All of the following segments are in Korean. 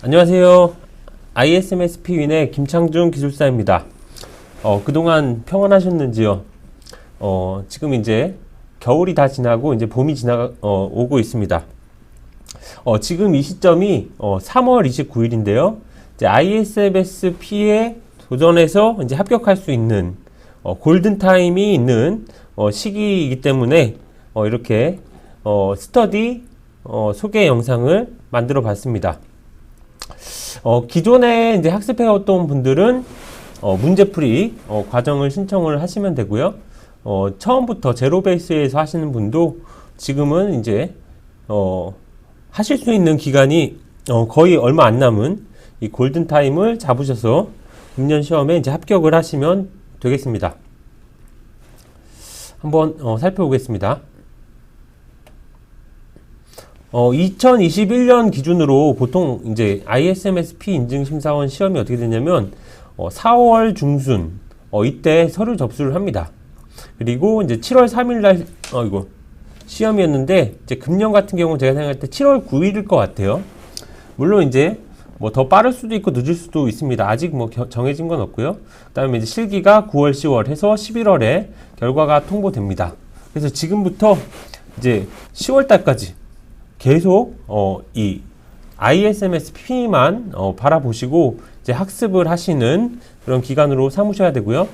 안녕하세요. ISMSP 윈의 김창중 기술사입니다. 그동안 평안하셨는지요? 지금 이제 겨울이 다 지나고 이제 봄이 오고 있습니다. 지금 이 시점이 3월 29일인데요. 이제 ISMSP에 도전해서 이제 합격할 수 있는 골든타임이 있는 시기이기 때문에 이렇게 스터디 소개 영상을 만들어 봤습니다. 기존에 이제 학습해왔던 분들은 문제풀이 과정을 신청을 하시면 되고요. 처음부터 제로 베이스에서 하시는 분도 지금은 이제 하실 수 있는 기간이 거의 얼마 안 남은 이 골든 타임을 잡으셔서 금년 시험에 이제 합격을 하시면 되겠습니다. 한번 살펴보겠습니다. 2021년 기준으로 보통 이제 ISMSP 인증심사원 시험이 어떻게 되냐면 4월 중순 이때 서류 접수를 합니다. 그리고 이제 7월 3일 날 이거 시험이었는데 이제 금년 같은 경우 제가 생각할 때 7월 9일일 것 같아요. 물론 이제 뭐 더 빠를 수도 있고 늦을 수도 있습니다. 아직 뭐 정해진 건 없고요. 그다음에 이제 실기가 9월, 10월 해서 11월에 결과가 통보됩니다. 그래서 지금부터 이제 10월 달까지 계속 이 ISMSP만 바라보시고 이제 학습을 하시는 그런 기간으로 삼으셔야 되고요.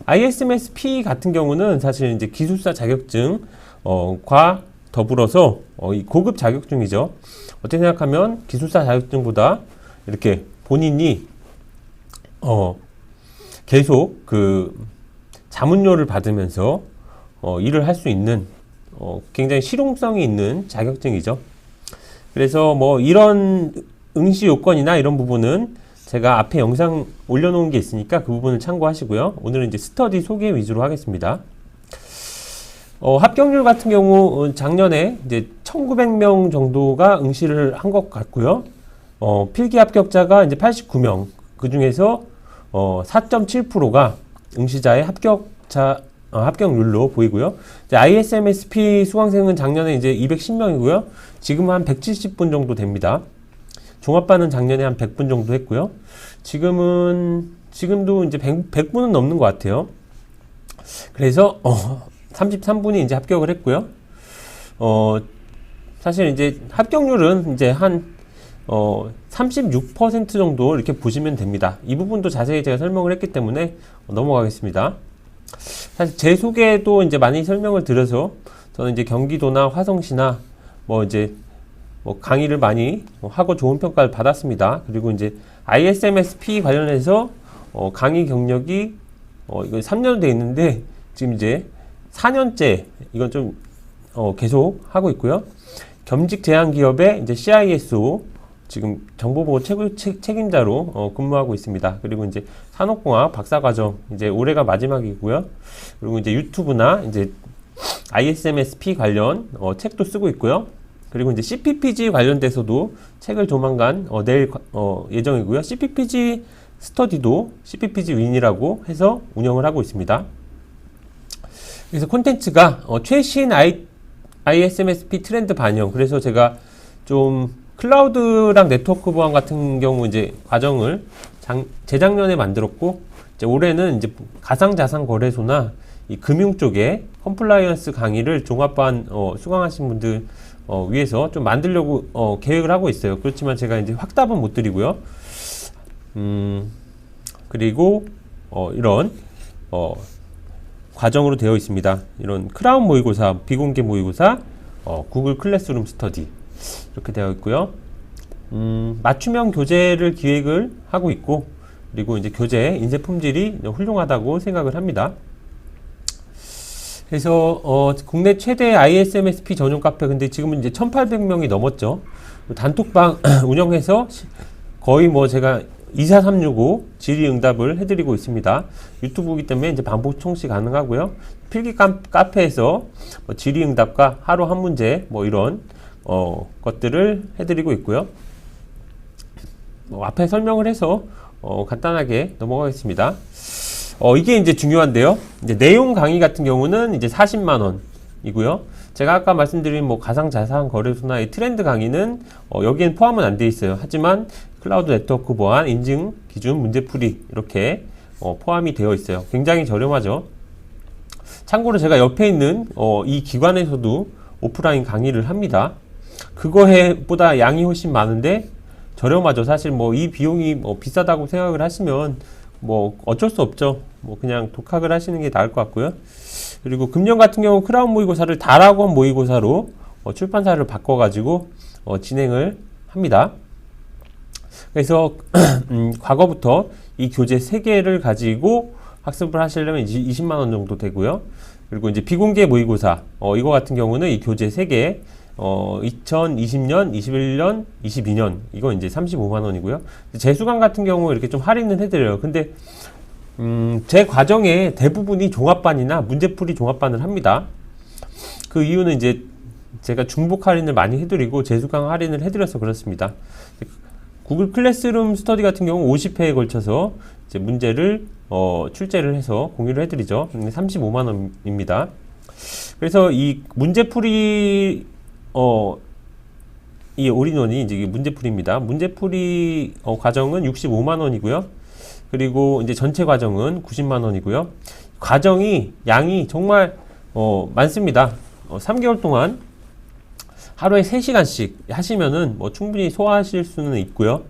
ISMSP 같은 경우는 사실 이제 기술사 자격증 과 더불어서 이 고급 자격증이죠. 어떻게 생각하면 기술사 자격증보다 이렇게 본인이 계속 그 자문료를 받으면서 일을 할 수 있는 굉장히 실용성이 있는 자격증이죠. 그래서 뭐 이런 응시 요건이나 이런 부분은 제가 앞에 영상 올려놓은 게 있으니까 그 부분을 참고하시고요. 오늘은 이제 스터디 소개 위주로 하겠습니다. 합격률 같은 경우 작년에 이제 1900명 정도가 응시를 한 것 같고요. 필기 합격자가 이제 89명, 그 중에서 4.7%가 응시자의 합격률로 보이고요. 이제 ISMSP 수강생은 작년에 이제 210명이고요. 지금은 한 170분 정도 됩니다. 종합반은 작년에 한 100분 정도 했고요. 지금도 이제 100분은 넘는 것 같아요. 그래서 33분이 이제 합격을 했고요. 사실 이제 합격률은 이제 한 36% 정도 이렇게 보시면 됩니다. 이 부분도 자세히 제가 설명을 했기 때문에 넘어가겠습니다. 사실 제 소개도 이제 많이 설명을 드려서 저는 이제 경기도나 화성시나 뭐 이제 뭐 강의를 많이 하고 좋은 평가를 받았습니다. 그리고 이제 ISMSP 관련해서 강의 경력이 이거 3년 돼 있는데 지금 이제 4년째 이건 좀 계속 하고 있고요. 겸직 제한 기업의 이제 CISO 지금 정보보호 책임자로 근무하고 있습니다. 그리고 이제 산업공학 박사과정 이제 올해가 마지막이고요. 그리고 이제 유튜브나 이제 ISMSP 관련 책도 쓰고 있고요. 그리고 이제 CPPG 관련돼서도 책을 조만간 낼 예정이고요. CPPG 스터디도 CPPG 윈이라고 해서 운영을 하고 있습니다. 그래서 콘텐츠가 최신 ISMSP 트렌드 반영. 그래서 제가 좀 클라우드랑 네트워크 보안 같은 경우 이제 과정을 재작년에 만들었고, 이제 올해는 이제 가상자산 거래소나 이 금융 쪽에 컴플라이언스 강의를 종합반 수강하신 분들 위해서 좀 만들려고 계획을 하고 있어요. 그렇지만 제가 이제 확답은 못 드리고요. 그리고 이런 과정으로 되어 있습니다. 이런 크라운 모의고사, 비공개 모의고사, 구글 클래스룸 스터디 이렇게 되어 있고요. 맞춤형 교재를 기획을 하고 있고, 그리고 이제 교재 인쇄 품질이 훌륭하다고 생각을 합니다. 그래서 국내 최대 ISMSP 전용 카페, 근데 지금은 이제 1800명이 넘었죠. 단톡방 운영해서 거의 뭐 제가 24365 질의응답을 해드리고 있습니다. 유튜브이기 때문에 이제 반복 청시 가능하고요. 필기 카페에서 뭐 질의응답과 하루 한 문제 뭐 이런 것들을 해드리고 있고요. 앞에 설명을 해서 간단하게 넘어가겠습니다. 이게 이제 중요한데요. 이제 내용 강의 같은 경우는 이제 40만 원이고요. 제가 아까 말씀드린 뭐 가상자산 거래소나 이 트렌드 강의는 여기엔 포함은 안 돼 있어요. 하지만 클라우드 네트워크 보안, 인증 기준, 문제풀이 이렇게 포함이 되어 있어요. 굉장히 저렴하죠. 참고로 제가 옆에 있는 이 기관에서도 오프라인 강의를 합니다. 그거보다 양이 훨씬 많은데 저렴하죠. 사실 뭐 이 비용이 비싸다고 생각을 하시면 뭐 어쩔 수 없죠. 뭐 그냥 독학을 하시는 게 나을 것 같고요. 그리고 금년 같은 경우 크라운 모의고사를 다락원 모의고사로 출판사를 바꿔가지고 진행을 합니다. 그래서 과거부터 이 교재 3개를 가지고 학습을 하시려면 20만 원 정도 되고요. 그리고 이제 비공개 모의고사 이거 같은 경우는 이 교재 3개 2020년, 21년, 22년 이거 이제 35만 원이고요. 재수강 같은 경우 이렇게 좀 할인을 해드려요. 근데 제 과정에 대부분이 종합반이나 문제풀이 종합반을 합니다. 그 이유는 이제 제가 중복 할인을 많이 해드리고 재수강 할인을 해드려서 그렇습니다. 구글 클래스룸 스터디 같은 경우 50회에 걸쳐서 이제 문제를 출제를 해서 공유를 해드리죠. 35만 원입니다. 그래서 이 문제풀이 이 올인원이 이제 문제풀이입니다. 문제풀이 과정은 65만 원이고요. 그리고 이제 전체 과정은 90만 원이고요. 과정이 양이 정말 많습니다. 3개월 동안 하루에 3시간씩 하시면은 뭐 충분히 소화하실 수는 있고요.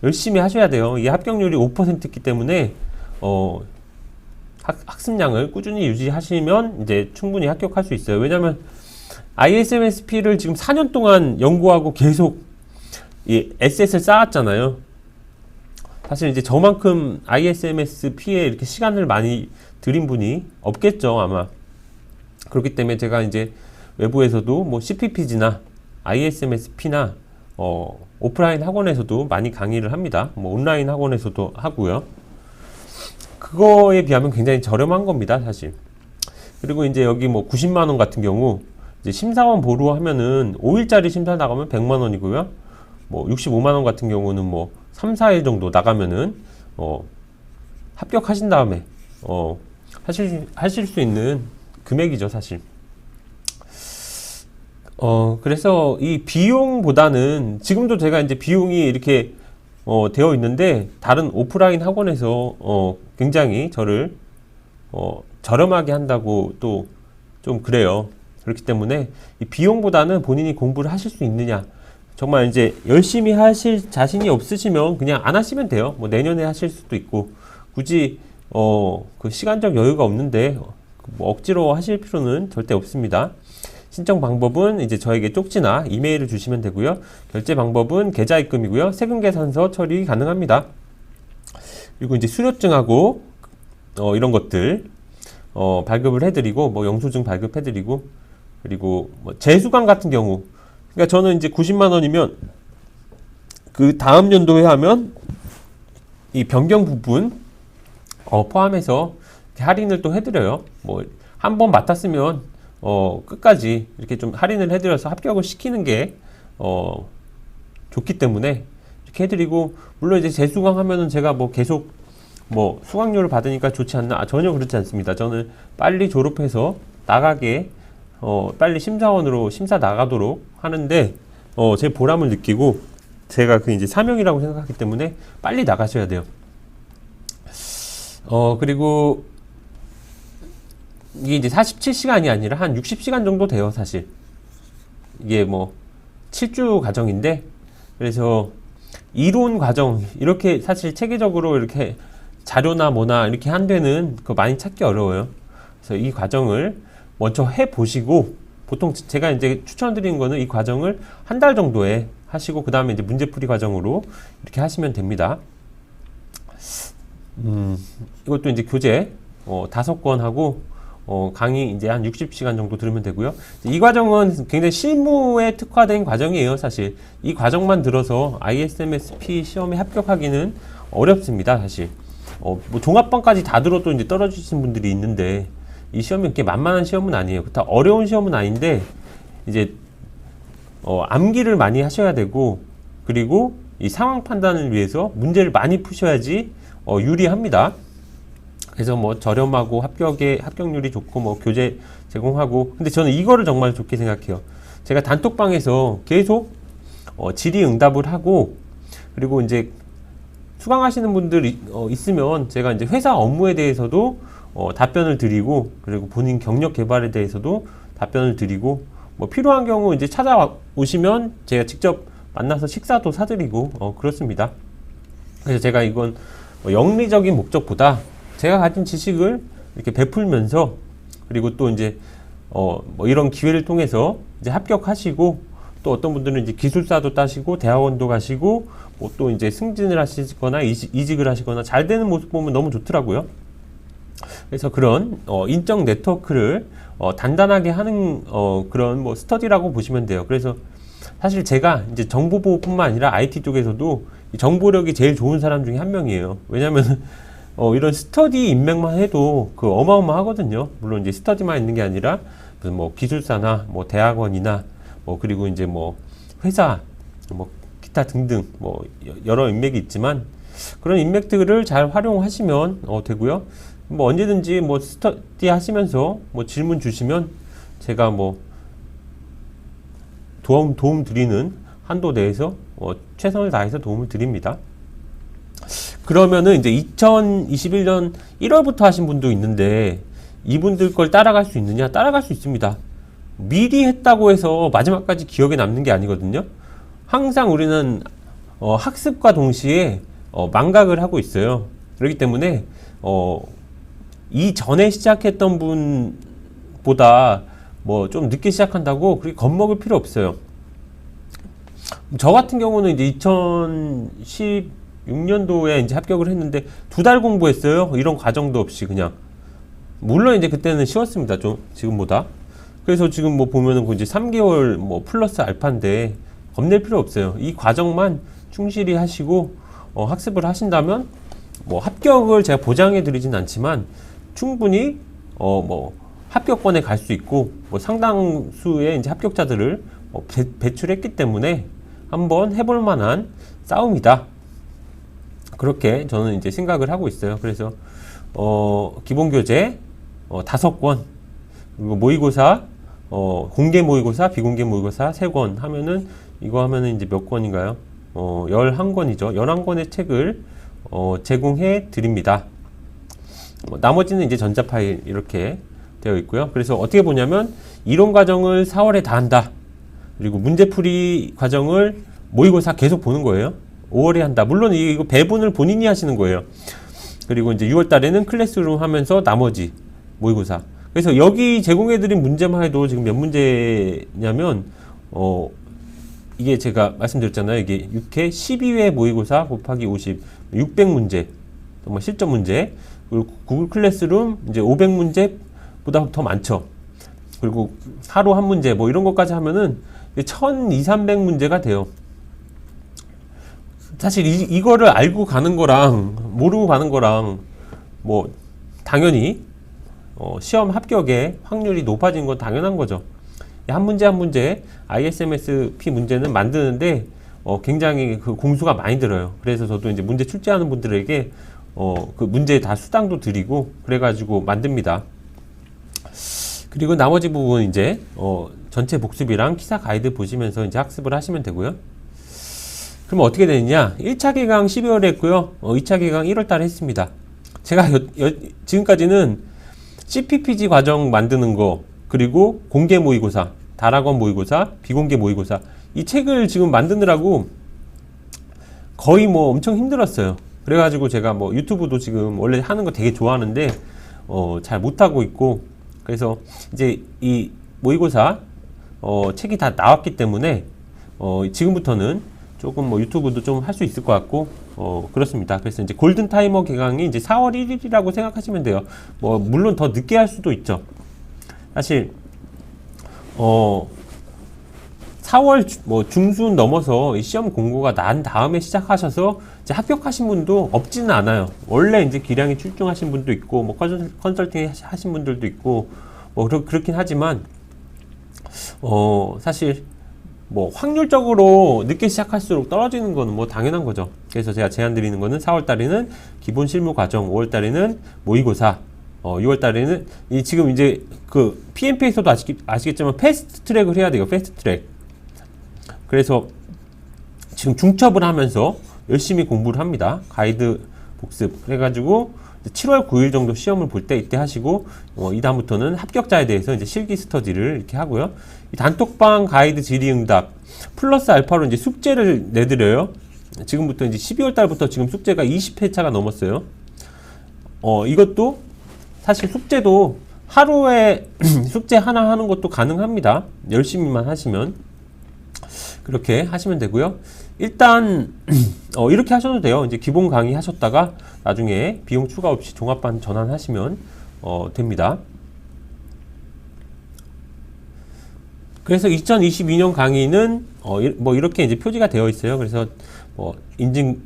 열심히 하셔야 돼요. 이게 합격률이 5%이기 때문에 학습량을 꾸준히 유지하시면 이제 충분히 합격할 수 있어요. 왜냐면 ISMSP를 지금 4년 동안 연구하고 계속 이 에셋을 쌓았잖아요. 사실 이제 저만큼 ISMSP에 이렇게 시간을 많이 들인 분이 없겠죠, 아마. 그렇기 때문에 제가 이제 외부에서도 뭐 CPPG나 ISMSP나 오프라인 학원에서도 많이 강의를 합니다. 뭐 온라인 학원에서도 하고요. 그거에 비하면 굉장히 저렴한 겁니다, 사실. 그리고 이제 여기 뭐 90만 원 같은 경우 이제 심사원 보루 하면은 5일짜리 심사 나가면 100만 원이고요. 뭐 65만 원 같은 경우는 뭐 3, 4일 정도 나가면은 합격하신 다음에 하실 수 있는 금액이죠, 사실. 그래서 이 비용보다는 지금도 제가 이제 비용이 이렇게 되어 있는데 다른 오프라인 학원에서 굉장히 저를 저렴하게 한다고 또 좀 그래요. 그렇기 때문에 이 비용보다는 본인이 공부를 하실 수 있느냐, 정말 이제 열심히 하실 자신이 없으시면 그냥 안 하시면 돼요. 뭐 내년에 하실 수도 있고, 굳이 그 시간적 여유가 없는데 뭐 억지로 하실 필요는 절대 없습니다. 신청 방법은 이제 저에게 쪽지나 이메일을 주시면 되고요. 결제 방법은 계좌 입금이고요. 세금 계산서 처리 가능합니다. 그리고 이제 수료증하고 이런 것들 발급을 해드리고, 뭐 영수증 발급해드리고, 그리고 뭐 재수강 같은 경우, 그러니까 저는 이제 90만 원이면 그 다음 연도에 하면 이 변경 부분 포함해서 할인을 또 해드려요. 뭐 한 번 맡았으면 끝까지 이렇게 좀 할인을 해드려서 합격을 시키는 게 좋기 때문에 이렇게 해드리고, 물론 이제 재수강 하면은 제가 뭐 계속 뭐 수강료를 받으니까 좋지 않나? 전혀 그렇지 않습니다. 저는 빨리 졸업해서 나가게 빨리 심사원으로 심사 나가도록 하는데 제 보람을 느끼고, 제가 그 이제 사명이라고 생각하기 때문에 빨리 나가셔야 돼요. 그리고 이게 이제 47시간이 아니라 한 60시간 정도 돼요, 사실. 이게 뭐 7주 과정인데, 그래서 이론 과정 이렇게 사실 체계적으로 이렇게 자료나 뭐나 이렇게 한 데는 그거 많이 찾기 어려워요. 그래서 이 과정을 먼저 해 보시고, 보통 제가 이제 추천드리는 거는 이 과정을 한 달 정도에 하시고 그 다음에 이제 문제풀이 과정으로 이렇게 하시면 됩니다. 이것도 이제 교재 5권 하고 강의 이제 한 60시간 정도 들으면 되고요. 이 과정은 굉장히 실무에 특화된 과정이에요, 사실. 이 과정만 들어서 ISMSP 시험에 합격하기는 어렵습니다, 사실. 뭐 종합반까지 다 들어도 이제 떨어지신 분들이 있는데, 이 시험이 그렇게 만만한 시험은 아니에요. 그렇다 어려운 시험은 아닌데, 이제 암기를 많이 하셔야 되고, 그리고 이 상황 판단을 위해서 문제를 많이 푸셔야지 유리합니다. 그래서 뭐 저렴하고 합격률이 좋고 뭐 교재 제공하고, 근데 저는 이거를 정말 좋게 생각해요. 제가 단톡방에서 계속 질의응답을 하고, 그리고 이제 수강하시는 분들 있으면 제가 이제 회사 업무에 대해서도 답변을 드리고, 그리고 본인 경력 개발에 대해서도 답변을 드리고, 뭐 필요한 경우 이제 찾아오시면 제가 직접 만나서 식사도 사드리고 그렇습니다. 그래서 제가 이건 영리적인 목적보다 제가 가진 지식을 이렇게 베풀면서, 그리고 또 이제 뭐 이런 기회를 통해서 이제 합격하시고, 또 어떤 분들은 이제 기술사도 따시고 대학원도 가시고 뭐 또 이제 승진을 하시거나 이직을 하시거나 잘 되는 모습 보면 너무 좋더라고요. 그래서 그런 인적 네트워크를 단단하게 하는 그런 뭐 스터디라고 보시면 돼요. 그래서 사실 제가 이제 정보보호뿐만 아니라 IT 쪽에서도 이 정보력이 제일 좋은 사람 중에 한 명이에요. 왜냐면 이런 스터디 인맥만 해도 그 어마어마하거든요. 물론 이제 스터디만 있는 게 아니라 무슨 뭐 기술사나 뭐 대학원이나 뭐 그리고 이제 뭐 회사 뭐 기타 등등 뭐 여러 인맥이 있지만, 그런 인맥들을 잘 활용하시면 되고요. 뭐 언제든지 뭐 스터디 하시면서 뭐 질문 주시면 제가 뭐 도움 드리는 한도 내에서 최선을 다해서 도움을 드립니다. 그러면은 이제 2021년 1월부터 하신 분도 있는데, 이분들 걸 따라갈 수 있느냐? 따라갈 수 있습니다. 미리 했다고 해서 마지막까지 기억에 남는 게 아니거든요. 항상 우리는 학습과 동시에 망각을 하고 있어요. 그렇기 때문에 이전에 시작했던 분보다 뭐 좀 늦게 시작한다고 그렇게 겁먹을 필요 없어요. 저 같은 경우는 이제 2016년도에 이제 합격을 했는데 2달 공부했어요. 이런 과정도 없이 그냥. 물론 이제 그때는 쉬웠습니다. 좀 지금보다. 그래서 지금 뭐 보면은 이제 3개월 뭐 플러스 알파인데 겁낼 필요 없어요. 이 과정만 충실히 하시고 학습을 하신다면 뭐 합격을 제가 보장해 드리진 않지만 충분히 뭐 합격권에 갈 수 있고, 뭐 상당수의 이제 합격자들을 배출했기 때문에 한번 해볼 만한 싸움이다. 그렇게 저는 이제 생각을 하고 있어요. 그래서 기본교재 5권, 그리고 모의고사, 공개 모의고사, 비공개 모의고사 3권 하면은, 이거 하면은 이제 몇 권인가요? 11권이죠. 11권의 책을 제공해 드립니다. 나머지는 이제 전자 파일 이렇게 되어 있고요. 그래서 어떻게 보냐면 이론 과정을 4월에 다 한다. 그리고 문제풀이 과정을 모의고사 계속 보는 거예요. 5월에 한다. 물론 이거 배분을 본인이 하시는 거예요. 그리고 이제 6월 달에는 클래스룸 하면서 나머지 모의고사. 그래서 여기 제공해드린 문제만 해도 지금 몇 문제냐면, 이게 제가 말씀드렸잖아요. 이게 6회 12회 모의고사 곱하기 50, 600문제. 정말 실전 문제. 그리고 구글 클래스룸 이제 500문제보다 더 많죠. 그리고 하루 한 문제 뭐 이런 것까지 하면은 1200, 300문제가 돼요. 사실 이거를 알고 가는 거랑 모르고 가는 거랑 뭐 당연히 시험 합격의 확률이 높아진 건 당연한 거죠. 한 문제 한 문제 ISMSP 문제는 만드는데 굉장히 그 공수가 많이 들어요. 그래서 저도 이제 문제 출제하는 분들에게 그 문제 다 수당도 드리고 그래가지고 만듭니다. 그리고 나머지 부분 이제 전체 복습이랑 키사 가이드 보시면서 이제 학습을 하시면 되고요. 그럼 어떻게 되느냐? 1차 개강 12월에 했고요. 2차 개강 1월 달에 했습니다. 제가 지금까지는 CPPG 과정 만드는 거, 그리고 공개 모의고사, 다락원 모의고사, 비공개 모의고사, 이 책을 지금 만드느라고 거의 뭐 엄청 힘들었어요. 그래가지고 제가 뭐 유튜브도 지금 원래 하는 거 되게 좋아하는데 잘 못하고 있고, 그래서 이제 이 모의고사 책이 다 나왔기 때문에 지금부터는 조금 뭐 유튜브도 좀 할 수 있을 것 같고 그렇습니다. 그래서 이제 골든 타이머 개강이 이제 4월 1일이라고 생각하시면 돼요. 뭐 물론 더 늦게 할 수도 있죠. 사실 4월 뭐 중순 넘어서 이 시험 공고가 난 다음에 시작하셔서 이제 합격하신 분도 없지는 않아요. 원래 이제 기량이 출중하신 분도 있고, 뭐 컨설팅 하신 분들도 있고, 뭐 그렇긴 하지만 사실 뭐 확률적으로 늦게 시작할수록 떨어지는 거는 뭐 당연한 거죠. 그래서 제가 제안 드리는 거는 4월 달에는 기본 실무 과정, 5월 달에는 모의고사, 6월 달에는 지금 이제 그 PMP에서도 아시겠지만 패스트 트랙을 해야 돼요. 패스트 트랙. 그래서 지금 중첩을 하면서 열심히 공부를 합니다. 가이드 복습 해가지고 7월 9일 정도 시험을 볼 때 이때 하시고 이 다음부터는 합격자에 대해서 이제 실기 스터디를 이렇게 하고요. 이 단톡방 가이드 질의응답 플러스 알파로 이제 숙제를 내드려요. 지금부터 이제 12월 달부터 지금 숙제가 20회차가 넘었어요. 이것도 사실 숙제도 하루에 숙제 하나 하는 것도 가능합니다. 열심히만 하시면 그렇게 하시면 되고요. 일단 이렇게 하셔도 돼요. 이제 기본 강의 하셨다가 나중에 비용 추가 없이 종합반 전환하시면 됩니다. 그래서 2022년 강의는 뭐 이렇게 이제 표지가 되어 있어요. 그래서 인증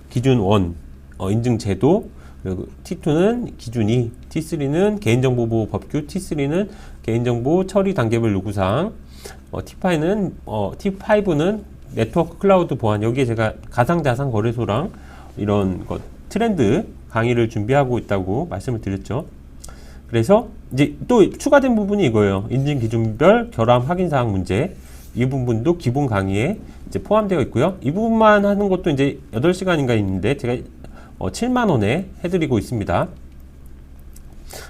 기준 1, 인증 제도, 그리고 T2는 기준 2, T3는 개인정보보호 법규, T3는 개인정보 처리 단계별 요구사항, T5는 네트워크 클라우드 보안. 여기에 제가 가상자산 거래소랑 이런 트렌드 강의를 준비하고 있다고 말씀을 드렸죠. 그래서 이제 또 추가된 부분이 이거예요. 인증 기준별 결함 확인 사항 문제. 이 부분도 기본 강의에 이제 포함되어 있고요. 이 부분만 하는 것도 이제 8시간인가 있는데 제가 7만 원에 해드리고 있습니다.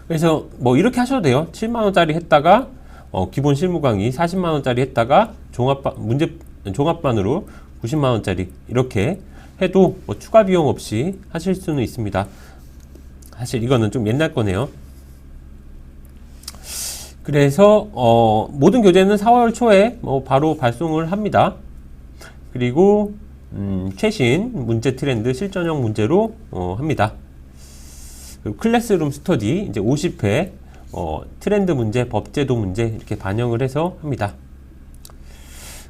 그래서 뭐 이렇게 하셔도 돼요. 7만 원짜리 했다가 기본 실무 강의 40만 원짜리 했다가 종합반으로 90만 원짜리 이렇게 해도 추가 비용 없이 하실 수는 있습니다. 사실 이거는 좀 옛날 거네요. 그래서 모든 교재는 4월 초에 바로 발송을 합니다. 그리고 최신 문제 트렌드 실전형 문제로 합니다. 그리고 클래스룸 스터디 이제 50회 트렌드 문제, 법제도 문제 이렇게 반영을 해서 합니다.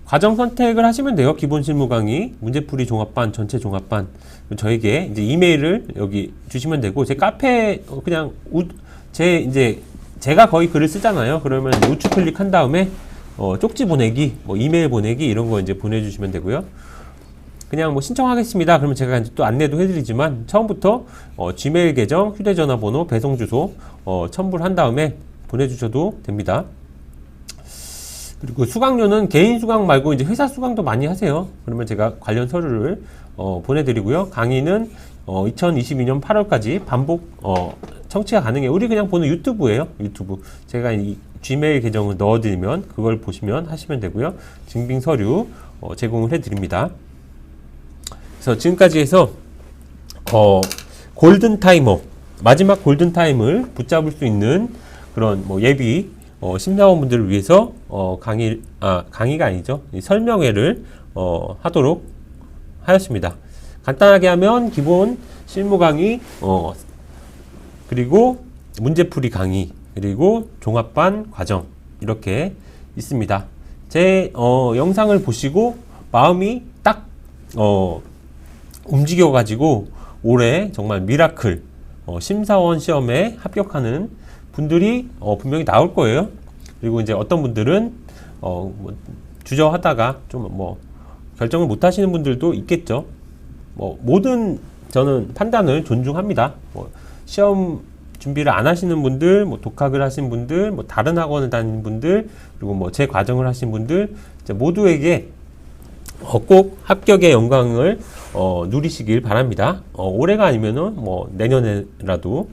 과정 선택을 하시면 돼요. 기본 실무 강의, 문제풀이 종합반, 전체 종합반. 저에게 이제 이메일을 여기 주시면 되고, 제 카페 그냥 제가 거의 글을 쓰잖아요. 그러면 우측 클릭한 다음에 쪽지 보내기, 이메일 보내기 이런 거 이제 보내주시면 되고요. 그냥 신청하겠습니다. 그러면 제가 이제 또 안내도 해드리지만 처음부터 지메일 계정, 휴대전화번호, 배송 주소 첨부를 한 다음에 보내주셔도 됩니다. 그리고 수강료는 개인 수강 말고 이제 회사 수강도 많이 하세요. 그러면 제가 관련 서류를 보내드리고요. 강의는 2022년 8월까지 반복 청취가 가능해요. 우리 그냥 보는 유튜브예요. 유튜브. 제가 이 지메일 계정을 넣어드리면 그걸 보시면 하시면 되고요. 증빙 서류 제공을 해드립니다. 그래서 지금까지 해서 골든 타이머, 마지막 골든 타임을 붙잡을 수 있는 그런 예비 심사원분들을 위해서 강의가 아니죠. 설명회를 하도록 하였습니다. 간단하게 하면 기본 실무 강의, 그리고 문제풀이 강의, 그리고 종합반 과정 이렇게 있습니다. 제 영상을 보시고 마음이 딱 움직여 가지고 올해 정말 미라클 심사원 시험에 합격하는 분들이 분명히 나올 거예요. 그리고 이제 어떤 분들은 주저하다가 좀 결정을 못 하시는 분들도 있겠죠. 모든 저는 판단을 존중합니다. 시험 준비를 안 하시는 분들, 독학을 하신 분들, 다른 학원을 다니는 분들, 그리고 제 과정을 하신 분들, 모두에게 꼭 합격의 영광을 누리시길 바랍니다. 올해가 아니면은 내년에라도.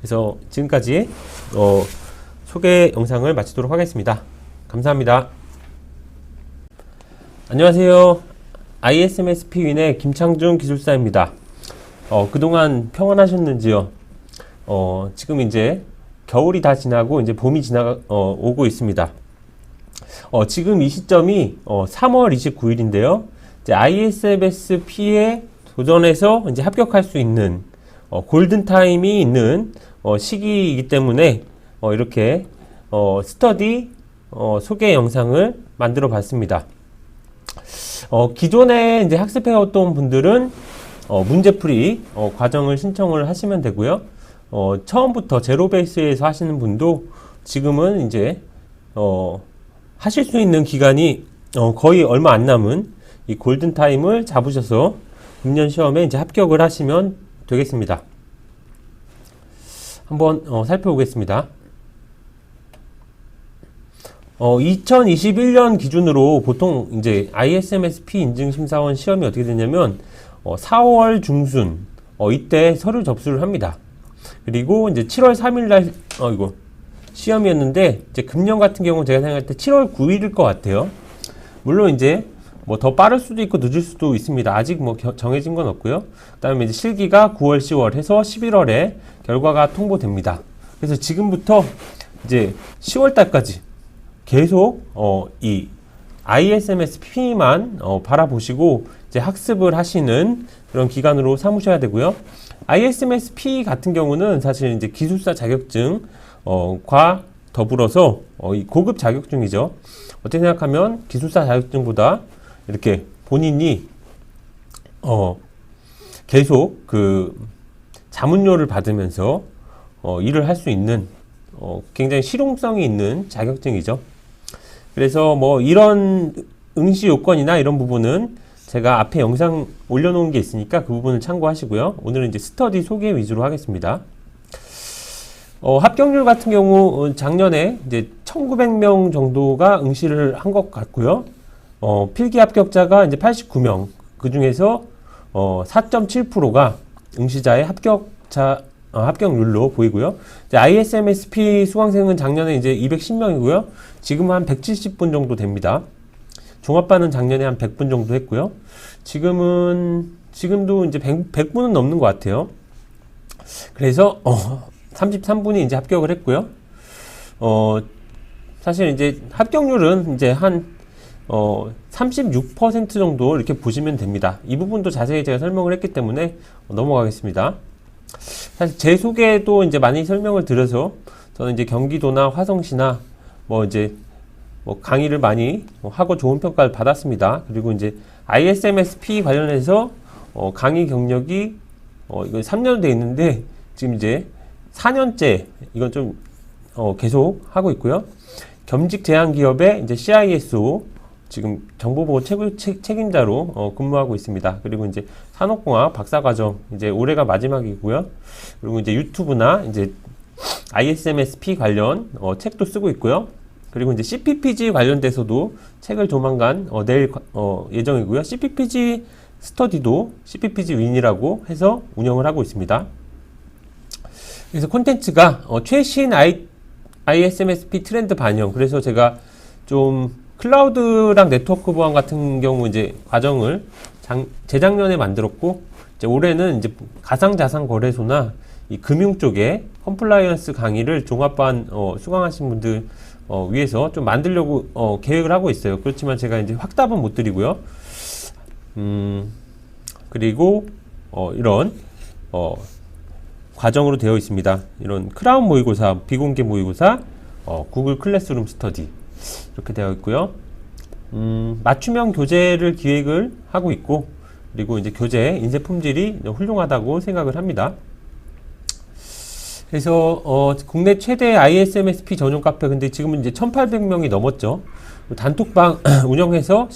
그래서 지금까지 소개 영상을 마치도록 하겠습니다. 감사합니다. 안녕하세요. ISMS 윈의 김창준 기술사입니다. 그동안 평안하셨는지요? 지금 이제 겨울이 다 지나고 이제 봄이 오고 있습니다. 지금 이 시점이 3월 29일인데요. 이제 ISMSP에 도전해서 이제 합격할 수 있는 골든타임이 있는 시기이기 때문에 이렇게 스터디 소개 영상을 만들어 봤습니다. 기존에 이제 학습해왔던 분들은 문제풀이 과정을 신청을 하시면 되고요. 처음부터 제로 베이스에서 하시는 분도 지금은 이제 하실 수 있는 기간이 거의 얼마 안 남은 이 골든타임을 잡으셔서 금년 시험에 이제 합격을 하시면 되겠습니다. 한번 살펴보겠습니다. 2021년 기준으로 보통 이제 ISMSP 인증심사원 시험이 어떻게 되냐면 4월 중순 이때 서류 접수를 합니다. 그리고 이제 7월 3일 날 이거 시험이었는데 이제 금년 같은 경우 제가 생각할 때 7월 9일일 것 같아요. 물론 이제 뭐 더 빠를 수도 있고 늦을 수도 있습니다. 아직 뭐 정해진 건 없고요. 그다음에 이제 실기가 9월, 10월 해서 11월에 결과가 통보됩니다. 그래서 지금부터 이제 10월 달까지 계속 이 ISMS-P만 바라보시고 이제 학습을 하시는 그런 기간으로 삼으셔야 되고요. ISMS-P 같은 경우는 사실 이제 기술사 자격증 과 더불어서 이 고급 자격증이죠. 어떻게 생각하면 기술사 자격증보다 이렇게 본인이 계속 그 자문료를 받으면서 일을 할 수 있는 굉장히 실용성이 있는 자격증이죠. 그래서 뭐 이런 응시 요건이나 이런 부분은 제가 앞에 영상 올려놓은 게 있으니까 그 부분을 참고하시고요. 오늘은 이제 스터디 소개 위주로 하겠습니다. 합격률 같은 경우 작년에 이제 1900명 정도가 응시를 한 것 같고요. 필기 합격자가 이제 89명, 그 중에서 4.7%가 응시자의 합격률로 보이고요. 이제 ISMS-P 수강생은 작년에 이제 210명이고요. 지금 한 170분 정도 됩니다. 종합반은 작년에 한 100분 정도 했고요. 지금도 이제 100분은 넘는 것 같아요. 그래서 33분이 이제 합격을 했고요. 사실 이제 합격률은 이제 한 36% 정도 이렇게 보시면 됩니다. 이 부분도 자세히 제가 설명을 했기 때문에 넘어가겠습니다. 사실 제 소개도 이제 많이 설명을 드려서 저는 이제 경기도나 화성시나 뭐 강의를 많이 하고 좋은 평가를 받았습니다. 그리고 이제 ISMS-P 관련해서 강의 경력이 이거 3년 돼 있는데 지금 이제 4년째 이건 좀 계속 하고 있고요. 겸직 제한 기업의 이제 CISO 지금 정보보호 책임자로 근무하고 있습니다. 그리고 이제 산업공학 박사과정 이제 올해가 마지막이고요. 그리고 이제 유튜브나 이제 ISMS-P 관련 책도 쓰고 있고요. 그리고 이제 CPPG 관련돼서도 책을 조만간 낼 예정이고요. CPPG 스터디도 CPPG 윈이라고 해서 운영을 하고 있습니다. 그래서 콘텐츠가 최신 ISMS-P 트렌드 반영. 그래서 제가 좀 클라우드랑 네트워크 보안 같은 경우 이제 과정을 재작년에 만들었고, 이제 올해는 이제 가상자산 거래소나 이 금융 쪽에 컴플라이언스 강의를 종합반 수강하신 분들 위해서 좀 만들려고 계획을 하고 있어요. 그렇지만 제가 이제 확답은 못 드리고요. 그리고 이런 과정으로 되어 있습니다. 이런 크라운 모의고사, 비공개 모의고사, 구글 클래스룸 스터디 이렇게 되어 있고요. 맞춤형 교재를 기획을 하고 있고, 그리고 이제 교재 인쇄 품질이 훌륭하다고 생각을 합니다. 그래서 국내 최대 ISMS-P 전용 카페, 근데 지금은 이제 1,800명이 넘었죠. 단톡방 운영해서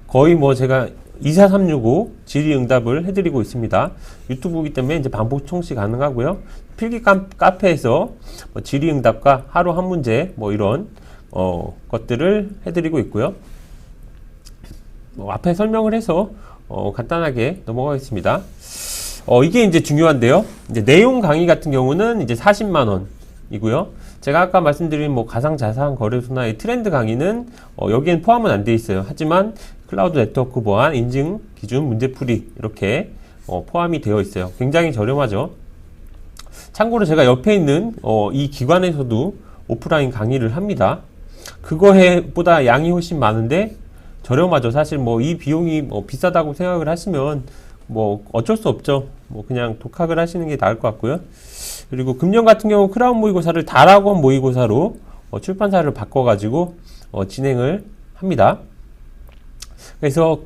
거의 뭐 제가 24365 질의응답을 해드리고 있습니다. 유튜브이기 때문에 이제 반복 청시 가능하고요. 필기 카페에서 뭐 질의응답과 하루 한 문제 뭐 이런 것들을 해드리고 있고요. 앞에 설명을 해서 간단하게 넘어가겠습니다. 이게 이제 중요한데요. 이제 내용 강의 같은 경우는 이제 40만 원이고요. 제가 아까 말씀드린 뭐 가상자산 거래소나 이 트렌드 강의는 여기엔 포함은 안 돼 있어요. 하지만 클라우드 네트워크 보안, 인증 기준, 문제풀이 이렇게 포함이 되어 있어요. 굉장히 저렴하죠. 참고로 제가 옆에 있는 이 기관에서도 오프라인 강의를 합니다. 그거보다 양이 훨씬 많은데 저렴하죠. 사실 뭐 이 비용이 비싸다고 생각을 하시면 뭐 어쩔 수 없죠. 뭐 그냥 독학을 하시는 게 나을 것 같고요. 그리고 금년 같은 경우 크라운 모의고사를 다락원 모의고사로 출판사를 바꿔가지고 진행을 합니다. 그래서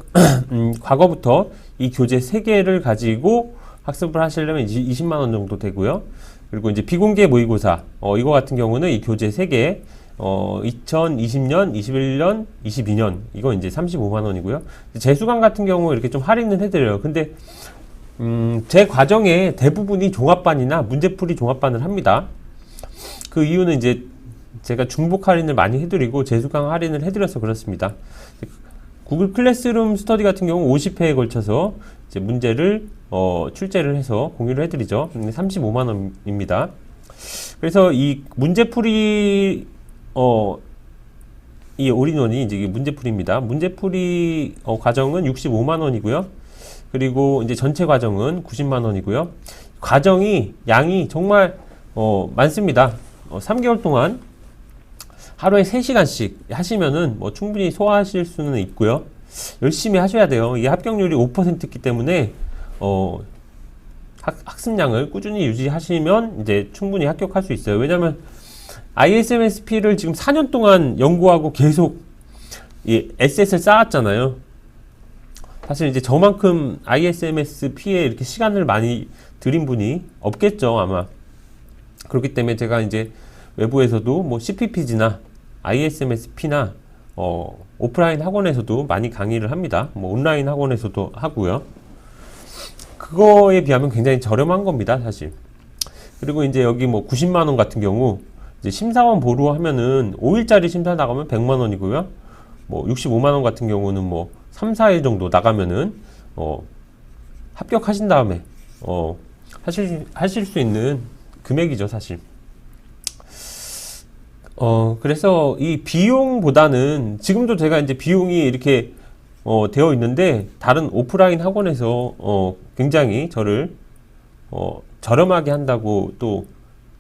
과거부터 이 교재 3개를 가지고 학습을 하시려면 20만 원 정도 되고요. 그리고 이제 비공개 모의고사 이거 같은 경우는 이 교재 3개 2020년, 21년, 22년 이거 이제 35만 원이고요. 재수강 같은 경우 이렇게 좀 할인을 해드려요. 근데 제 과정에 대부분이 종합반이나 문제풀이 종합반을 합니다. 그 이유는 이제 제가 중복 할인을 많이 해드리고 재수강 할인을 해드려서 그렇습니다. 구글 클래스룸 스터디 같은 경우 50회에 걸쳐서 이제 문제를 출제를 해서 공유를 해드리죠. 35만 원입니다. 그래서 이 문제풀이 이 올인원이 이제 문제풀이입니다. 문제풀이 과정은 65만 원이고요. 그리고 이제 전체 과정은 90만 원이고요. 과정이 양이 정말 많습니다. 3개월 동안 하루에 3시간씩 하시면은 뭐 충분히 소화하실 수는 있고요. 열심히 하셔야 돼요. 이게 합격률이 5%이기 때문에 학습량을 꾸준히 유지하시면 이제 충분히 합격할 수 있어요. 왜냐면 ISMSP를 지금 4년 동안 연구하고 계속 이 에셋을 쌓았잖아요. 사실 이제 저만큼 ISMSP에 이렇게 시간을 많이 들인 분이 없겠죠, 아마. 그렇기 때문에 제가 이제 외부에서도 뭐 CPPG나 ISMSP나 오프라인 학원에서도 많이 강의를 합니다. 뭐 온라인 학원에서도 하고요. 그거에 비하면 굉장히 저렴한 겁니다, 사실. 그리고 이제 여기 뭐 90만 원 같은 경우 이제 심사원 보루 하면은 5일짜리 심사 나가면 100만 원이고요. 뭐 65만 원 같은 경우는 뭐 3, 4일 정도 나가면은 합격하신 다음에 하실 수 있는 금액이죠, 사실. 그래서 이 비용보다는 지금도 제가 이제 비용이 이렇게 되어 있는데 다른 오프라인 학원에서 굉장히 저를 저렴하게 한다고 또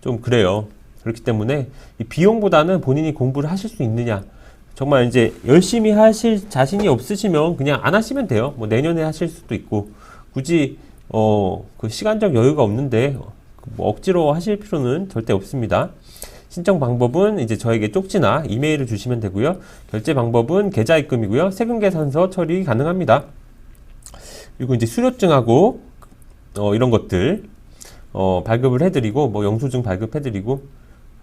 좀 그래요. 그렇기 때문에 이 비용보다는 본인이 공부를 하실 수 있느냐, 정말 이제 열심히 하실 자신이 없으시면 그냥 안 하시면 돼요. 뭐 내년에 하실 수도 있고, 굳이 그 시간적 여유가 없는데 뭐 억지로 하실 필요는 절대 없습니다. 신청 방법은 이제 저에게 쪽지나 이메일을 주시면 되고요. 결제 방법은 계좌 입금이고요. 세금 계산서 처리 가능합니다. 그리고 이제 수료증하고 이런 것들 발급을 해드리고, 뭐 영수증 발급해드리고,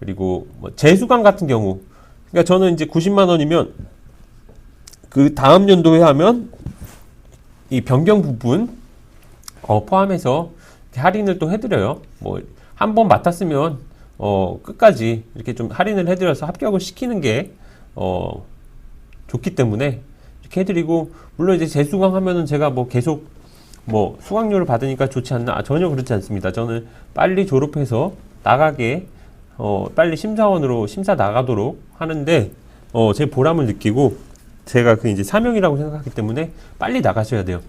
그리고 뭐 재수강 같은 경우, 그러니까 저는 이제 90만 원이면 그 다음 연도에 하면 이 변경 부분 포함해서 할인을 또 해드려요. 뭐 한 번 맡았으면 끝까지 이렇게 좀 할인을 해드려서 합격을 시키는 게 좋기 때문에 이렇게 해드리고, 물론 이제 재수강 하면은 제가 뭐 계속 뭐 수강료를 받으니까 좋지 않나? 전혀 그렇지 않습니다. 저는 빨리 졸업해서 나가게 빨리 심사원으로 심사 나가도록 하는데 제 보람을 느끼고, 제가 그 이제 사명이라고 생각하기 때문에 빨리 나가셔야 돼요.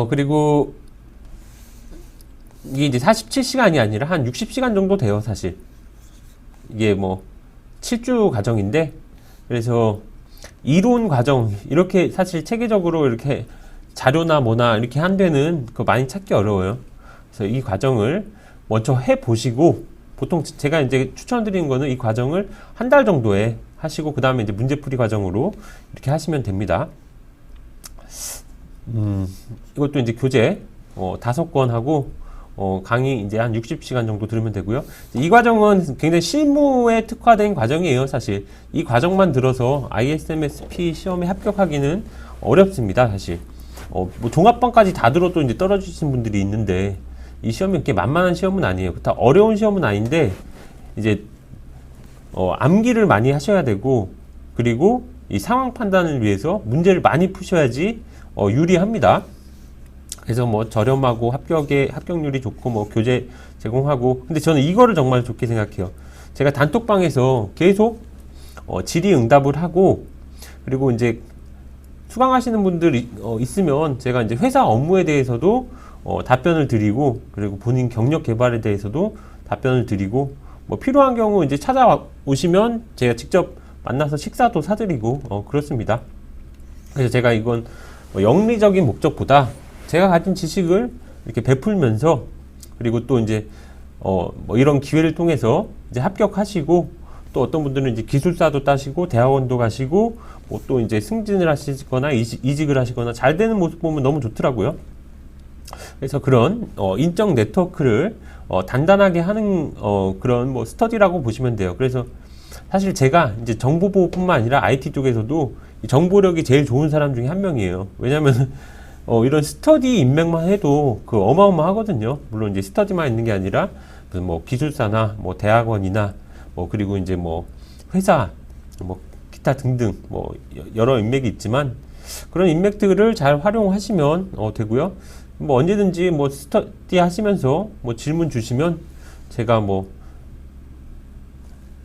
그리고 이게 이제 47시간이 아니라 한 60시간 정도 돼요, 사실. 이게 뭐 7주 과정인데, 그래서 이론 과정 이렇게 사실 체계적으로 이렇게 자료나 뭐나 이렇게 한 데는 그거 많이 찾기 어려워요. 그래서 이 과정을 먼저 해 보시고, 보통 제가 이제 추천드리는 거는 이 과정을 한 달 정도에 하시고 그 다음에 이제 문제풀이 과정으로 이렇게 하시면 됩니다. 이것도 이제 교재 5권 하고 강의 이제 한 60시간 정도 들으면 되고요. 이 과정은 굉장히 실무에 특화된 과정이에요, 사실. 이 과정만 들어서 ISMSP 시험에 합격하기는 어렵습니다, 사실. 뭐 종합반까지 다 들어도 이제 떨어지신 분들이 있는데, 이 시험이 그렇게 만만한 시험은 아니에요. 그렇다 어려운 시험은 아닌데, 이제 암기를 많이 하셔야 되고, 그리고 이 상황 판단을 위해서 문제를 많이 푸셔야지 유리합니다. 그래서 뭐 저렴하고 합격률이 좋고 뭐 교재 제공하고, 근데 저는 이거를 정말 좋게 생각해요. 제가 단톡방에서 계속 질의응답을 하고, 그리고 이제 수강하시는 분들이 있으면 제가 이제 회사 업무에 대해서도 답변을 드리고, 그리고 본인 경력 개발에 대해서도 답변을 드리고, 뭐 필요한 경우 이제 찾아오시면 제가 직접 만나서 식사도 사드리고 그렇습니다. 그래서 제가 이건 영리적인 목적보다 제가 가진 지식을 이렇게 베풀면서, 그리고 또 이제 뭐 이런 기회를 통해서 이제 합격하시고, 또 어떤 분들은 이제 기술사도 따시고 대학원도 가시고 뭐 또 이제 승진을 하시거나 이직을 하시거나 잘 되는 모습 보면 너무 좋더라고요. 그래서 그런 인적 네트워크를 단단하게 하는 그런 뭐 스터디라고 보시면 돼요. 그래서 사실 제가 이제 정보보호뿐만 아니라 IT 쪽에서도 정보력이 제일 좋은 사람 중에 한 명이에요. 왜냐면 이런 스터디 인맥만 해도 그 어마어마하거든요. 물론 이제 스터디만 있는 게 아니라 무슨 뭐 기술사나 뭐 대학원이나 뭐 그리고 이제 뭐 회사 뭐 기타 등등 뭐 여러 인맥이 있지만, 그런 인맥들을 잘 활용하시면 되고요. 뭐 언제든지 뭐 스터디 하시면서 뭐 질문 주시면 제가 뭐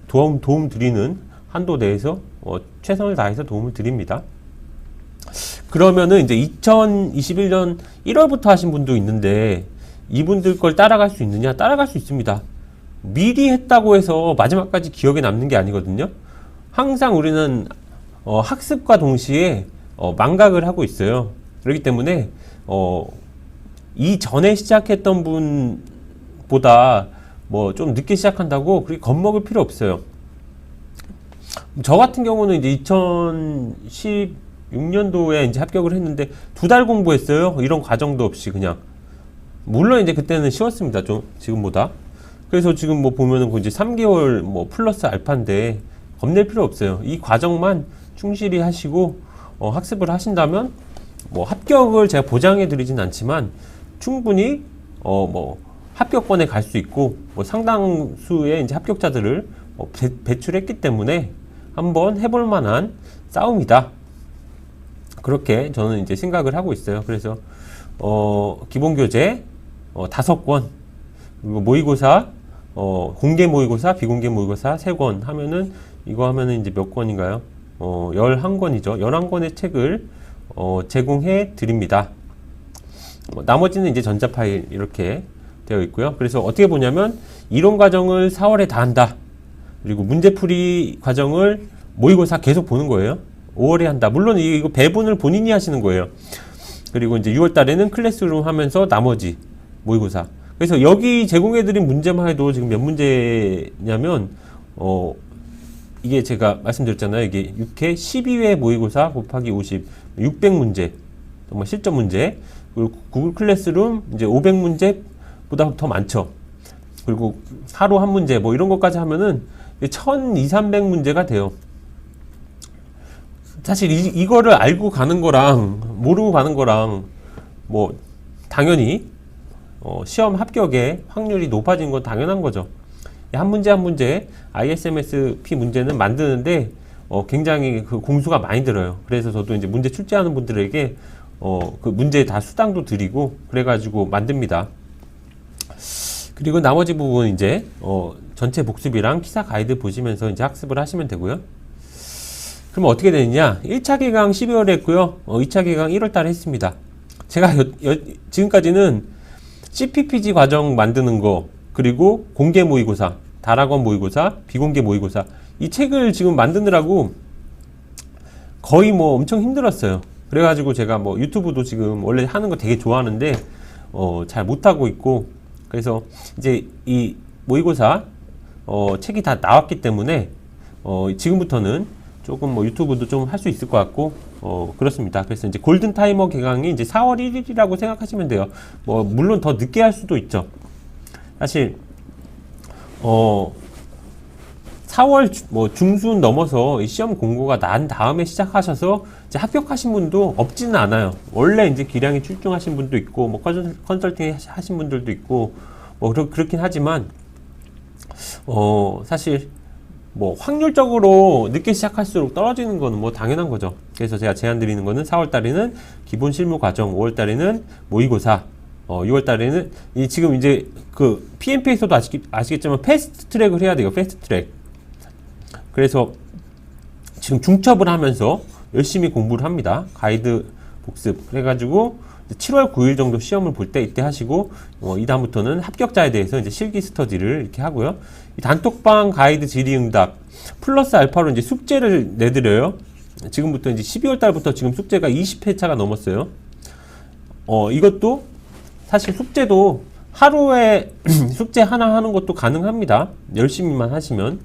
도움 드리는 한도 내에서 최선을 다해서 도움을 드립니다. 그러면은 이제 2021년 1월부터 하신 분도 있는데 이분들 걸 따라갈 수 있느냐? 따라갈 수 있습니다. 미리 했다고 해서 마지막까지 기억에 남는 게 아니거든요. 항상 우리는 학습과 동시에 망각을 하고 있어요. 그렇기 때문에 이전에 시작했던 분보다 뭐 좀 늦게 시작한다고 그렇게 겁먹을 필요 없어요. 저 같은 경우는 이제 2016년도에 이제 합격을 했는데 2달 공부했어요. 이런 과정도 없이 그냥. 물론 이제 그때는 쉬웠습니다. 좀 지금보다. 그래서 지금 뭐 보면은 이제 3개월 뭐 플러스 알파인데 겁낼 필요 없어요. 이 과정만 충실히 하시고 학습을 하신다면 뭐 합격을 제가 보장해 드리진 않지만 충분히 뭐 합격권에 갈 수 있고 뭐 상당수의 이제 합격자들을 배출했기 때문에 한번 해볼 만한 싸움이다. 그렇게 저는 이제 생각을 하고 있어요. 그래서 기본 교재 5권, 그리고 모의고사 공개 모의고사, 비공개 모의고사 3권 하면은 이거 하면은 이제 몇 권인가요? 11권이죠. 11권의 책을 제공해 드립니다. 나머지는 이제 전자 파일 이렇게 되어 있고요. 그래서 어떻게 보냐면 이론 과정을 4월에 다 한다. 그리고 문제풀이 과정을 모의고사 계속 보는 거예요. 5월에 한다. 물론 이거 배분을 본인이 하시는 거예요. 그리고 이제 6월 달에는 클래스룸 하면서 나머지 모의고사. 그래서 여기 제공해드린 문제만 해도 지금 몇 문제냐면, 이게 제가 말씀드렸잖아요. 이게 6회 12회 모의고사 곱하기 50, 600문제. 정말 실전 문제. 그리고 구글 클래스룸 이제 500문제보다 더 많죠. 그리고 하루 한 문제 뭐 이런 것까지 하면은 1200, 300문제가 돼요. 사실 이거를 알고 가는 거랑 모르고 가는 거랑 뭐 당연히 시험 합격의 확률이 높아진 건 당연한 거죠. 한 문제 한 문제 ISMSP 문제는 만드는데 굉장히 그 공수가 많이 들어요. 그래서 저도 이제 문제 출제하는 분들에게 그 문제 다 수당도 드리고 그래가지고 만듭니다. 그리고 나머지 부분 이제 전체 복습이랑 키사 가이드 보시면서 이제 학습을 하시면 되고요. 그럼 어떻게 되느냐? 1차 개강 12월에 했고요. 2차 개강 1월 달에 했습니다. 제가 지금까지는 CPPG 과정 만드는 거, 그리고 공개 모의고사, 다락원 모의고사, 비공개 모의고사, 이 책을 지금 만드느라고 거의 뭐 엄청 힘들었어요. 그래가지고 제가 뭐 유튜브도 지금 원래 하는 거 되게 좋아하는데 잘 못하고 있고, 그래서 이제 이 모의고사 책이 다 나왔기 때문에 지금부터는 조금 뭐 유튜브도 좀 할 수 있을 것 같고 그렇습니다. 그래서 이제 골든 타이머 개강이 이제 4월 1일이라고 생각하시면 돼요. 뭐 물론 더 늦게 할 수도 있죠. 사실 4월 뭐 중순 넘어서 이 시험 공고가 난 다음에 시작하셔서 이제 합격하신 분도 없지는 않아요. 원래 이제 기량이 출중하신 분도 있고 뭐 컨설팅 하신 분들도 있고 뭐 그렇긴 하지만 사실 뭐 확률적으로 늦게 시작할수록 떨어지는 거는 뭐 당연한 거죠. 그래서 제가 제안 드리는 거는 4월 달에는 기본 실무 과정, 5월 달에는 모의고사, 6월 달에는 지금 이제 그 PMP에서도 아시겠지만 패스트 트랙을 해야 돼요. 패스트 트랙. 그래서 지금 중첩을 하면서 열심히 공부를 합니다. 가이드 복습. 그래가지고 7월 9일 정도 시험을 볼 때 이때 하시고 이 다음부터는 합격자에 대해서 이제 실기 스터디를 이렇게 하고요. 단톡방 가이드 질의응답 플러스 알파로 이제 숙제를 내드려요. 지금부터 이제 12월 달부터 지금 숙제가 20회차가 넘었어요. 이것도 사실 숙제도 하루에 숙제 하나 하는 것도 가능합니다. 열심히만 하시면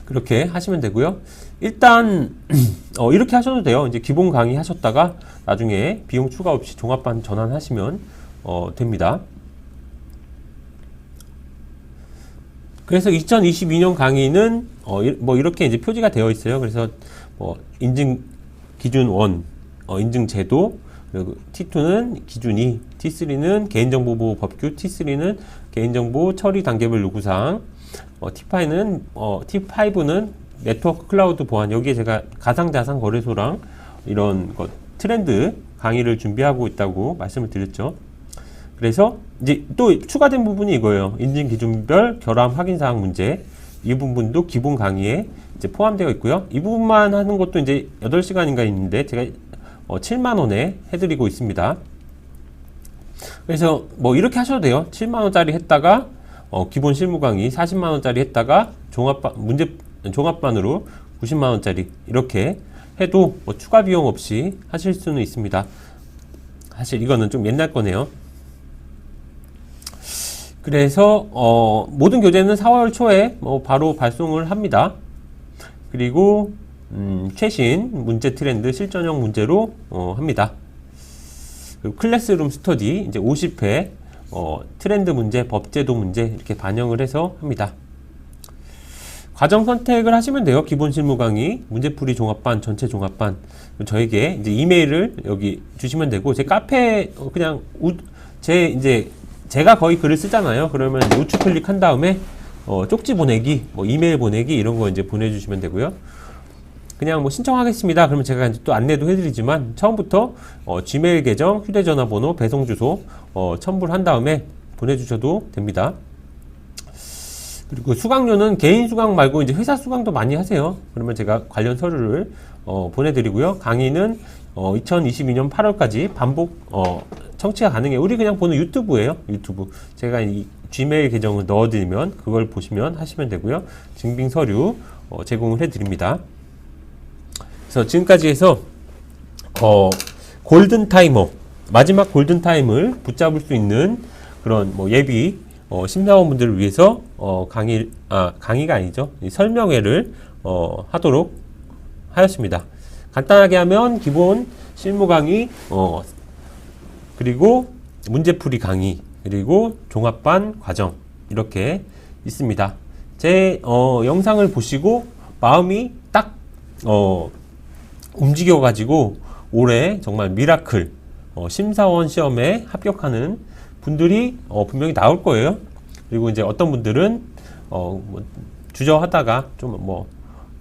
그렇게 하시면 되고요. 일단 이렇게 하셔도 돼요. 이제 기본 강의 하셨다가 나중에 비용 추가 없이 종합반 전환하시면 됩니다. 그래서 2022년 강의는 뭐 이렇게 이제 표지가 되어 있어요. 그래서 인증 기준 1, 인증 제도, 그리고 T2는 기준이, T3는 개인정보보호 법규, T3는 개인정보 처리 단계별 요구사항, T5는 네트워크 클라우드 보안. 여기에 제가 가상자산 거래소랑 이런 것 트렌드 강의를 준비하고 있다고 말씀을 드렸죠. 그래서 이제 또 추가된 부분이 이거예요. 인증 기준별 결함 확인 사항 문제. 이 부분도 기본 강의에 이제 포함되어 있고요. 이 부분만 하는 것도 이제 8시간인가 있는데 제가 7만 원에 해드리고 있습니다. 그래서 뭐 이렇게 하셔도 돼요. 7만 원짜리 했다가 기본 실무 강의 40만 원짜리 했다가 종합반으로 90만 원짜리 이렇게 해도 뭐 추가 비용 없이 하실 수는 있습니다. 사실 이거는 좀 옛날 거네요. 그래서 모든 교재는 4월 초에 바로 발송을 합니다. 그리고 최신 문제 트렌드 실전형 문제로 합니다. 그리고 클래스룸 스터디 이제 50회 트렌드 문제, 법제도 문제 이렇게 반영을 해서 합니다. 과정 선택을 하시면 돼요. 기본 실무 강의, 문제풀이 종합반, 전체 종합반. 저에게 이제 이메일을 여기 주시면 되고, 제 카페 그냥 제가 거의 글을 쓰잖아요. 그러면 우측 클릭한 다음에 쪽지 보내기, 뭐 이메일 보내기 이런 거 이제 보내주시면 되고요. 그냥 뭐 신청하겠습니다. 그러면 제가 이제 또 안내도 해드리지만 처음부터 지메일 계정, 휴대전화번호, 배송 주소 첨부를 한 다음에 보내주셔도 됩니다. 그리고 수강료는 개인 수강 말고 이제 회사 수강도 많이 하세요. 그러면 제가 관련 서류를 보내드리고요. 강의는 2022년 8월까지 반복 청취가 가능해요. 우리 그냥 보는 유튜브예요. 유튜브. 제가 이 지메일 계정을 넣어드리면 그걸 보시면 하시면 되고요. 증빙 서류 제공을 해드립니다. 그래서 지금까지 해서 골든 타이머, 마지막 골든 타임을 붙잡을 수 있는 그런 뭐 예비 심사원분들을 위해서 강의가 아니죠. 설명회를 하도록 하였습니다. 간단하게 하면 기본 실무 강의, 그리고 문제풀이 강의, 그리고 종합반 과정 이렇게 있습니다. 제 영상을 보시고 마음이 딱 움직여 가지고 올해 정말 미라클 심사원 시험에 합격하는 분들이 분명히 나올 거예요. 그리고 이제 어떤 분들은 뭐 주저하다가 좀 뭐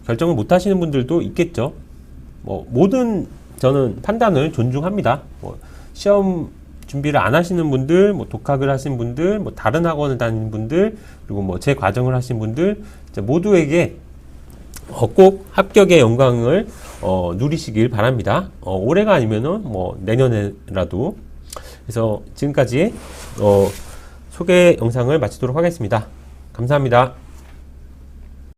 결정을 못 하시는 분들도 있겠죠. 뭐 모든 저는 판단을 존중합니다. 뭐 시험 준비를 안 하시는 분들, 뭐 독학을 하신 분들, 뭐 다른 학원을 다니는 분들, 그리고 뭐 제 과정을 하신 분들 모두에게 꼭 합격의 영광을 누리시길 바랍니다. 올해가 아니면은 뭐 내년에라도. 그래서 지금까지 소개 영상을 마치도록 하겠습니다. 감사합니다.